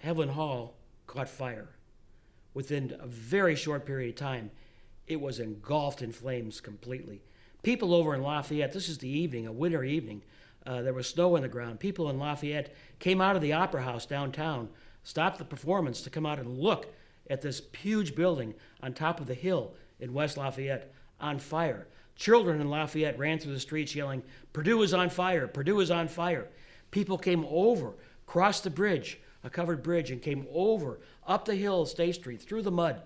Heavilon Hall caught fire. Within a very short period of time, it was engulfed in flames completely. People over in Lafayette, this is the evening, a winter evening, there was snow on the ground. People in Lafayette came out of the Opera House downtown, stopped the performance to come out and look at this huge building on top of the hill in West Lafayette on fire. Children in Lafayette ran through the streets yelling, "Purdue is on fire, Purdue is on fire." People came over, crossed the bridge, a covered bridge, and came over, up the hill, State Street, through the mud,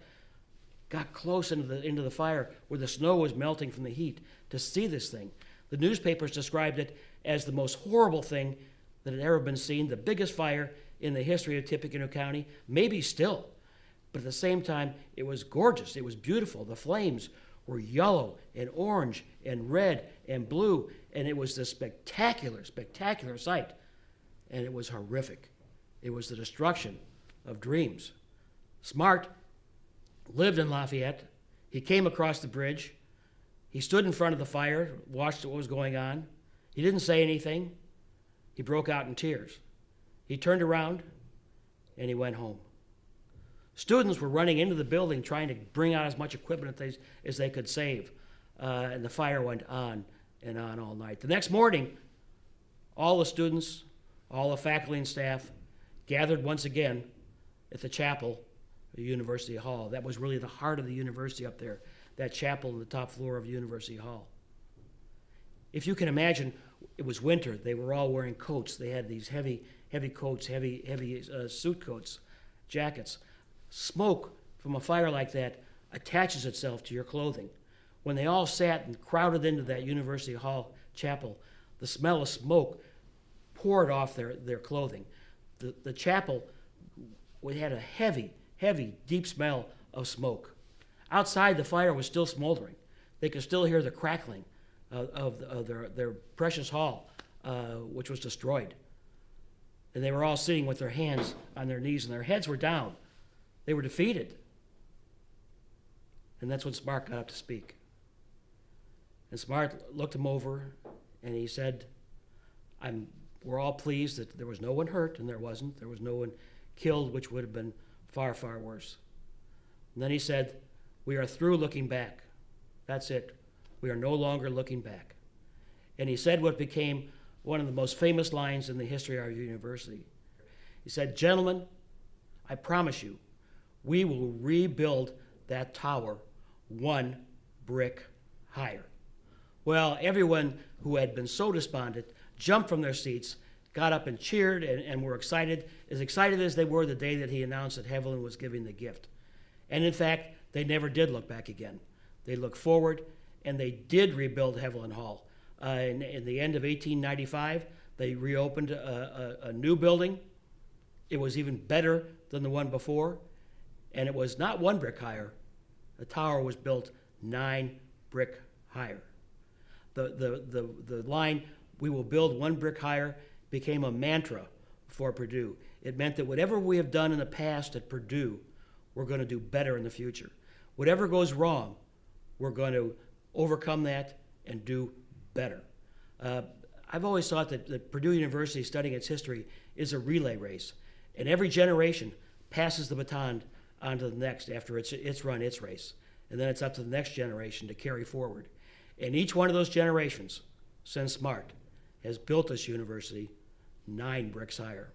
got close into the fire where the snow was melting from the heat to see this thing. The newspapers described it as the most horrible thing that had ever been seen, the biggest fire in the history of Tippecanoe County, maybe still. But at the same time, it was gorgeous. It was beautiful. The flames were yellow and orange and red and blue, and it was this spectacular, spectacular sight. And it was horrific. It was the destruction of dreams. Smart lived in Lafayette. He came across the bridge. He stood in front of the fire, watched what was going on. He didn't say anything. He broke out in tears. He turned around and he went home. Students were running into the building trying to bring out as much equipment as they could save. And the fire went on and on all night. The next morning, all the students, all the faculty and staff gathered once again at the chapel, the University Hall. That was really the heart of the university up there, that chapel on the top floor of University Hall. If you can imagine, it was winter. They were all wearing coats. They had these heavy coats, heavy suit coats, jackets. Smoke from a fire like that attaches itself to your clothing. When they all sat and crowded into that University Hall chapel, the smell of smoke poured off their clothing. The chapel had a heavy, deep smell of smoke. Outside, the fire was still smoldering. They could still hear the crackling of their precious hall, which was destroyed. And they were all sitting with their hands on their knees, and their heads were down. They were defeated. And that's when Smart got up to speak. And Smart looked him over, and he said, we're all pleased that there was no one hurt, and there wasn't. There was no one killed, which would have been far, far worse. And then he said, we are through looking back. That's it. We are no longer looking back. And he said what became one of the most famous lines in the history of our university. He said, gentlemen, I promise you, we will rebuild that tower one brick higher. Well, everyone who had been so despondent jumped from their seats, got up and cheered, and were excited as they were the day that he announced that Heavilon was giving the gift. And in fact, they never did look back again. They looked forward, and they did rebuild Heavilon Hall. In the end of 1895, they reopened a new building. It was even better than the one before, and it was not one brick higher. The tower was built 9 brick higher. The line, we will build 1 brick higher, became a mantra for Purdue. It meant that whatever we have done in the past at Purdue, we're going to do better in the future. Whatever goes wrong, we're going to overcome that and do better. I've always thought that Purdue University, studying its history, is a relay race. And every generation passes the baton on to the next after it's run its race. And then it's up to the next generation to carry forward. And each one of those generations, since Smart, has built this university 9 bricks higher.